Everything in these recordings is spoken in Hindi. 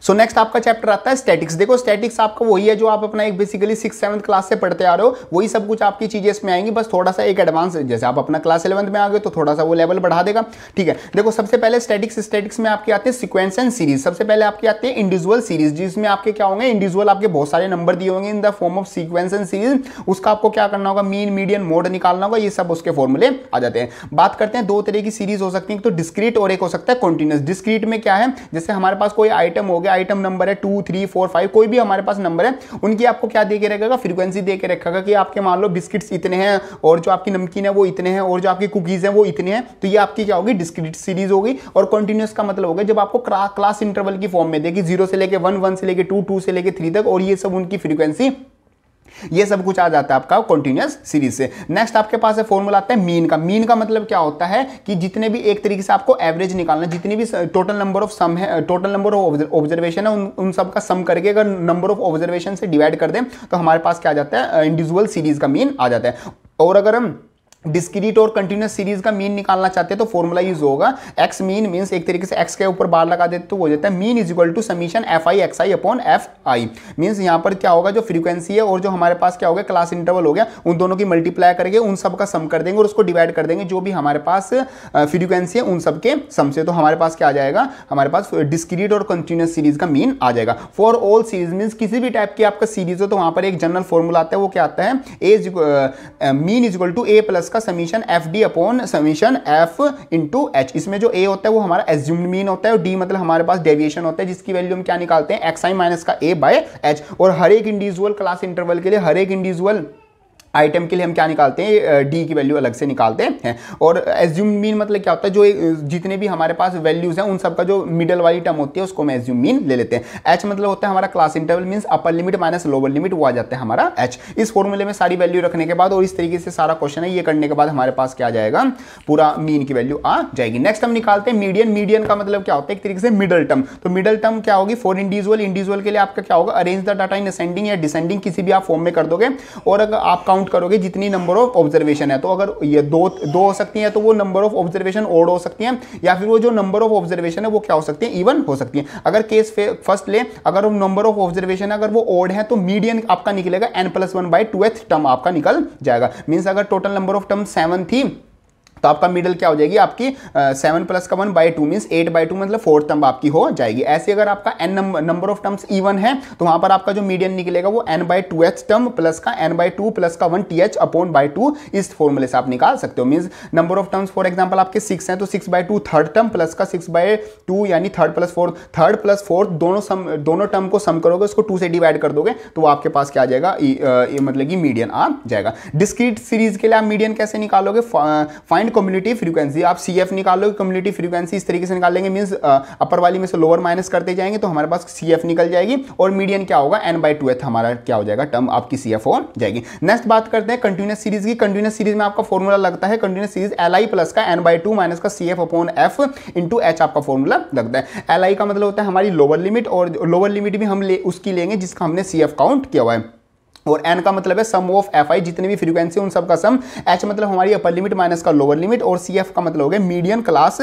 सो नेक्स्ट आपका चैप्टर आता है स्टैटिक्स। देखो स्टैटिक्स आपका वही है जो आप अपना एक बेसिकली 6-7 क्लास से पढ़ते आ रहे हो, वही सब कुछ आपकी चीजें इसमें आएंगी, बस थोड़ा सा एक एडवांस, जैसे आप अपना क्लास 11th में आ गए तो थोड़ा सा वो लेवल बढ़ा देगा। ठीक है, देखो सबसे पहले स्टैटिक्स में आपके आते हैं सीक्वेंस एंड सीरीज। सबसे पहले आपके आते हैं इंडिविजुअल सीरीज, जिसमें आपके क्या होंगे, इंडिविजुअल आपके बहुत सारे नंबर दिए होंगे in the form of sequence and series. उसका आपको क्या करना होगा, मीन मीडियन मोड निकालना होगा, ये सब उसके फॉर्मूले आ जाते हैं। बात करते हैं दो तरह की सीरीज हो सकती है, तो डिस्क्रीट और एक हो सकता है कॉन्टिन्यूस। डिस्क्रीट में क्या है, जैसे हमारे पास कोई आइटम हो गया, आइटम नंबर है 2 3 4 5, कोई भी हमारे पास नंबर है, उनकी आपको क्या दे के रखेगा, फ्रीक्वेंसी दे के रखेगा कि आपके मान लो बिस्किट्स इतने हैं और जो आपकी नमकीन है वो इतने हैं और जो आपकी कुकीज है वो इतने हैं, तो ये आपकी क्या होगी, डिस्क्रीट सीरीज होगी। और कॉन्टिन्यूस का मतलब होगा जब आपको क्लास इंटरवल की फॉर्म में देगी, 0 से लेके 1, 1 से लेके 2, 2 से लेके 3 तक, और ये सब उनकी फ्रीक्वेंसी, ये सब कुछ आ जाता है आपका कॉन्टिन्यूअस सीरीज से। नेक्स्ट आपके पास है फॉर्मूला आता है मीन का। मीन का मतलब क्या होता है कि जितने भी, एक तरीके से आपको एवरेज निकालना, जितनी भी टोटल नंबर ऑफ सम है, टोटल नंबर ऑफ ऑब्जर्वेशन है, उन सब का सम करके अगर नंबर ऑफ ऑब्जर्वेशन से डिवाइड कर दें तो हमारे पास क्या आ जाता है, इंडिविजुअल सीरीज का मीन आ जाता है। और अगर हम डिस्क्रीट और कंटिन्यूअस सीरीज का मीन निकालना चाहते हैं तो फॉर्मूला यूज होगा एक्स मीन, मींस एक तरीके से एक्स के ऊपर बार लगा देते तो हो जाता है mean is equal to summation F i x i upon f i. Means यहां पर क्या होगा, जो फ्रीक्वेंसी है और जो हमारे पास क्या हो गया क्लास इंटरवल हो गया, उन दोनों की मल्टीप्लाई करके उन सब का सम कर देंगे और उसको डिवाइड कर देंगे जो भी हमारे पास फ्रीक्वेंसी है उन सब के सम से। तो हमारे पास क्या आ जाएगा, हमारे पास डिस्क्रीट और कंटिन्यूअस सीरीज का मीन आ जाएगा। फॉर ऑल सीरीज मींस किसी भी टाइप की आपका सीरीज हो तो वहां पर एक जनरल फॉर्मूला आता है, वो क्या आता है, mean is equal to A plus का summation F D upon summation F into H. इसमें जो ए होता है वो हमारा एज्यूम्ड मीन होता है और डी मतलब हमारे पास डेविएशन होता है, जिसकी वैल्यू हम क्या निकालते हैं, एक्स आई माइनस का ए बाय एच। और हर एक इंडिविजुअल क्लास इंटरवल के लिए, हर एक इंडिविजुअल आइटम के लिए हम क्या निकालते हैं, डी की वैल्यू अलग से निकालते हैं। और एज्यूम मीन मतलब क्या होता है, जो जितने भी हमारे पास वैल्यूज हैं उन सब का जो मिडल वाली टर्म होती है उसको हम एज्यूम मीन ले लेते हैं। एच मतलब होता है हमारा क्लास इंटरवल, मींस अपर लिमिट माइनस लोअर लिमिट, वो आ जाता है हमारा एच। इस फॉर्मूले में सारी वैल्यू रखने के बाद और इस तरीके से सारा क्वेश्चन है, ये करने के बाद हमारे पास क्या आ जाएगा, पूरा मीन की वैल्यू आ जाएगी। नेक्स्ट हम निकालते हैं मीडियन। मीडियन का मतलब क्या होता है, एक तरीके से मिडल टर्म। तो मिडल टर्म क्या होगी, फॉर इंडिविजुअल, इंडिविजुअल के लिए आपका क्या होगा, arrange the data in ascending या डिसेंडिंग, किसी भी आप फॉर्म में कर दोगे। और अगर आप काउंट करोगे जितनी नंबर ऑफ ऑब्जर्वेशन है, तो अगर ये दो हो सकती है तो वो नंबर ऑफ ऑब्जर्वेशन ओड हो सकती है, या फिर वो जो नंबर ऑफ ऑब्जर्वेशन है वो क्या हो सकती है, इवन हो सकती है। अगर केस फर्स्ट ले, अगर नंबर ऑफ ऑब्जर्वेशन अगर वो ओड है तो मीडियन आपका निकलेगा n+1/2th टर्म आपका निकल जाएगा। मींस अगर टोटल नंबर ऑफ टर्म 7 थी तो आपका मिडल क्या हो जाएगी, आपकी 7 + का 1/2 मींस 8/2 मतलब 4th टर्म आपकी हो जाएगी। ऐसे अगर आपका n number of terms even है तो वहां पर आपका जो मीडियन निकलेगा वो n/2th टर्म प्लस का n/2 प्लस का 1th/2 इस फॉर्मूले से आप निकाल सकते हो। Means number of terms for example आपके 6 हैं तो 6/2 थर्ड टर्म प्लस का 6/2 यानी थर्ड प्लस फोर्थ दोनों टर्म को सम करोगे, उसको 2 से डिवाइड कर दोगे तो आपके पास क्या आ जाएगा, मतलब कि मीडियन आ जाएगा। डिस्क्रीट सीरीज के लिए आप मीडियन कैसे निकालोगे, फाइंड कम्युनिटी फ्रीक्वेंसी, आप CF निकालोगे, कम्युनिटी फ्रीक्वेंसी इस तरीके से निकालेंगे, मींस अपर वाली में से लोअर माइनस करते जाएंगे तो हमारे पास CF निकल जाएगी और मीडियन क्या होगा, n/2th हमारा क्या हो जाएगा, टर्म आपकी CF हो जाएगी। नेक्स्ट बात करते हैं कंटीन्यूअस सीरीज की। कंटीन्यूअस सीरीज में आपका फॉर्मूला लगता है कंटीन्यूअस सीरीज Li प्लस का n/2 माइनस का CF upon F into H आपका फॉर्मूला लगता है। Li का मतलब होता है हमारी लोअर लिमिट, और लोअर लिमिट भी हम उसकी लेंगे जिसका हमने CF काउंट किया हुआ है। और n का मतलब है सम ऑफ एफ आई, जितने भी फ्रीक्वेंसी उन सब का सम। h मतलब हमारी अपर लिमिट माइनस का लोअर लिमिट, और CF का मतलब हो गया मीडियन क्लास,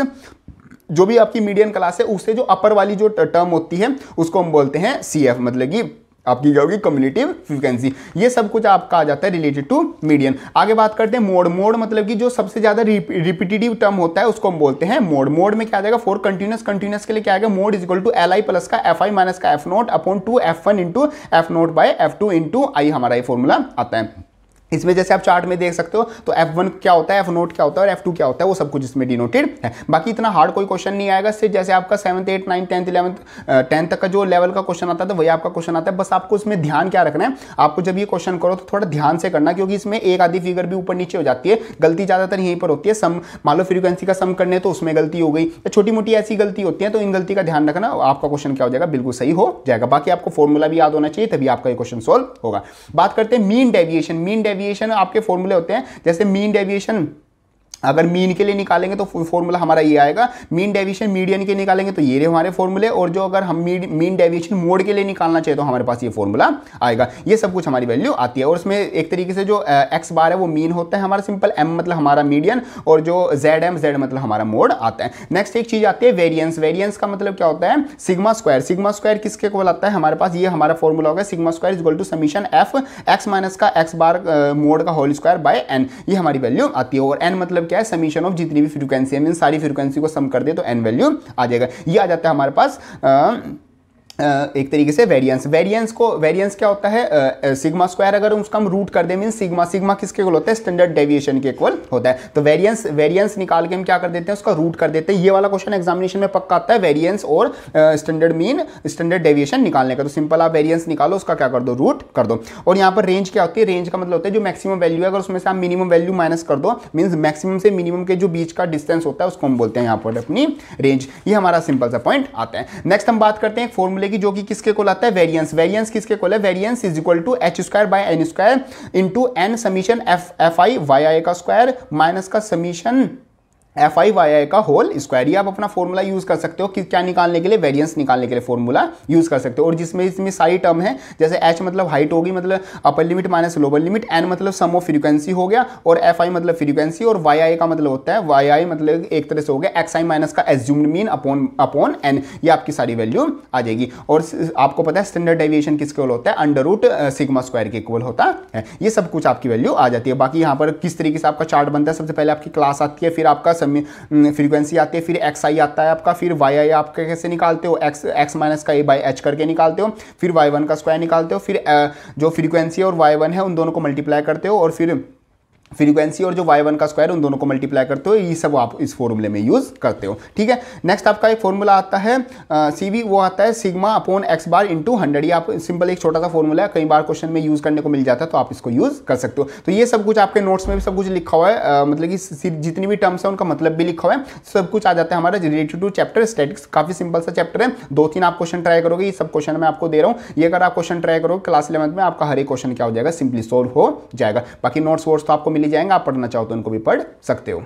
जो भी आपकी मीडियन क्लास है उससे जो अपर वाली जो टर्म होती है उसको हम बोलते हैं CF, मतलब कि आपकी क्या होगी, कम्युनिटिव फ्रीक्वेंसी। ये सब कुछ आपका आ जाता है रिलेटेड टू मीडियन। आगे बात करते हैं मोड। मोड मतलब कि जो सबसे ज्यादा रिपीटेटिव टर्म होता है उसको हम बोलते हैं मोड। मोड में क्या आ जाएगा, फॉर कंटीन्यूअस, कंटीन्यूअस के लिए क्या आएगा, mode is equal to Li plus का Fi माइनस का F0 upon 2 F1 into F0/F2 into आई, हमारा ये फॉर्मूला आता है। इसमें जैसे आप चार्ट में देख सकते हो तो F1 क्या होता है, F0 क्या होता है और F2 क्या होता है, वो सब कुछ इसमें डिनोटेड है। बाकी इतना हार्ड कोई क्वेश्चन नहीं आएगा इससे, जैसे आपका 7th 8th 9th 10th 11th 10th तक का जो लेवल का क्वेश्चन आता है तो वही आपका क्वेश्चन आता है। बस आपको इसमें ध्यान क्या रखना है, आपको जब ये क्वेश्चन करो तो थोड़ा ध्यान से करना, क्योंकि इसमें एक आधी फिगर भी ऊपर नीचे हो जाती है, गलती ज्यादातर यहीं पर होती है। सम मान लो फ्रीक्वेंसी का सम करने तो उसमें गलती हो गई, छोटी मोटी ऐसी गलती होती है, तो इन गलती का ध्यान रखना, आपका क्वेश्चन क्या हो जाएगा, बिल्कुल सही हो जाएगा। बाकी आपको फॉर्मूला भी याद होना चाहिए, तभी आपका ये क्वेश्चन सोल्व होगा। बात करते हैं मीन डेविएशन। मीन डेविएशन आपके फॉर्मूले होते हैं, जैसे मीन डेविएशन अगर मीन के लिए निकालेंगे तो फॉर्मूला हमारा ये आएगा, मीन डेविएशन मीडियन के निकालेंगे तो ये रहे हमारे फॉर्मूले, और जो अगर हम मीन डेविएशन मोड के लिए निकालना चाहिए तो हमारे पास ये फॉर्मूला आएगा। ये सब कुछ हमारी वैल्यू आती है। और उसमें एक तरीके से जो एक्स बार है वो मीन होता है हमारा सिंपल, एम मतलब हमारा मीडियन, और जो जेड मतलब हमारा मोड आता है। नेक्स्ट एक चीज आती है वेरियंस। वेरियंस का मतलब क्या होता है, सिग्मा स्क्वायर। सिग्मा स्क्वायर किसके इक्वल आता है हमारे पास, ये हमारा फॉर्मूला होगा, sigma square equal to summation f x minus का एक्स बार मोड का होल स्क्वायर बाय एन, ये हमारी वैल्यू आती है। और एन मतलब क्या है, समीशन ऑफ जितनी भी फ्रीक्वेंसी है, सारी फ्रीक्वेंसी को सम कर दे तो एन वैल्यू आ जाएगा। ये आ जाता है हमारे पास एक तरीके से वेरिएंस। वेरिएंस क्या होता है, सिग्मा स्क्वायर अगर उसका हम रूट कर दे मीन सिग्मा किसके इक्वल होता है, स्टैंडर्ड डेविएशन के इक्वल होता है। तो वेरिएंस निकाल के हम क्या कर देते हैं, उसका रूट कर देते हैं। ये वाला क्वेश्चन एग्जामिनेशन में पक्का आता है, वेरिएंस और स्टैंडर्ड डेविएशन निकालने का। तो सिंपल आप वेरिएंस निकालो, उसका क्या कर दो, रूट कर दो। और यहाँ पर रेंज क्या होती है, रेंज का मतलब होता है जो मैक्सिमम वैल्यू है अगर उसमें से आप मिनिमम वैल्यू माइनस कर दो, मीन मैक्सिमम से मिनिमम के जो बीच का डिस्टेंस होता है उसको हम बोलते हैं यहाँ पर अपनी रेंज। ये हमारा सिंपल सा पॉइंट आता है। नेक्स्ट हम बात करते हैं फॉर्मूले की, जो कि किसके आता है, वेरिएंस। वेरिएंस किसके इक्वल है, variance is equal to H square by N square into N summation F I Y I का स्क्वायर माइनस का summation F I Y I का होल स्क्वायर। ये आप अपना फॉर्मूला यूज कर सकते हो कि क्या निकालने के लिए, वेरिएंस निकालने के लिए फॉर्मूला यूज कर सकते हो। और जिसमें इसमें सारी टर्म है, जैसे एच मतलब हाइट होगी, मतलब upper limit minus lower limit, n मतलब सम ऑफ फ्रीक्वेंसी हो गया, और एफ आई मतलब फ्रीक्वेंसी, और वाई आई का मतलब होता है, वाई आई मतलब एक तरह से हो गया एक्स आई माइनस का एज्यूम्ड मीन अपॉन एन। ये आपकी सारी वैल्यू आ जाएगी। और आपको पता है स्टैंडर्ड डेविएशन किसके इक्वल होता है, अंडर रूट सिग्मा स्क्वायर के इक्वल होता है। ये सब कुछ आपकी वैल्यू आ जाती है। बाकी यहाँ पर किस तरीके से आपका चार्ट बनता है, सबसे पहले आपकी क्लास आती है, फिर आपका फ्रीक्वेंसी आती है, फिर एक्स आई आता है आपका, फिर वाई आई आप कैसे निकालते हो, एक्स माइनस का ए बाई एच करके निकालते हो, फिर वाई वन का स्क्वायर निकालते हो, फिर जो फ्रीक्वेंसी और वाई वन है उन दोनों को मल्टीप्लाई करते हो, और फिर फ्रीक्वेंसी और जो y1 का स्क्वायर उन दोनों को मल्टीप्लाई करते हो। ये सब आप इस फॉर्मूले में यूज करते हो, ठीक है। नेक्स्ट आपका एक फॉर्मूला आता है सीवी, वो आता है sigma upon x bar into 100। ये आप सिंपल एक छोटा सा फॉर्मूला है, कई बार क्वेश्चन में यूज करने को मिल जाता है, तो आप इसको यूज कर सकते हो। तो ये सब कुछ आपके नोट्स में भी सब कुछ लिखा हुआ है, मतलब कि जितनी भी टर्म्स है उनका मतलब भी लिखा हुआ है, सब कुछ आ जाता है हमारा रिलेटेड टू चैप्टर स्टैटिक्स। काफी सिंपल सा चैप्टर है, 2-3 आप क्वेश्चन ट्राई करोगे, ये सब क्वेश्चन मैं आपको दे रहा हूँ। ये अगर आप क्वेश्चन ट्राई करोगे क्लास 11th में, आपका हर एक क्वेश्चन क्या हो जाएगा, सिंपली सोल्व हो जाएगा। बाकी नोट्स वोट्स तो आपको मिल ही जाएंगे, आप पढ़ना चाहो तो उनको भी पढ़ सकते हो।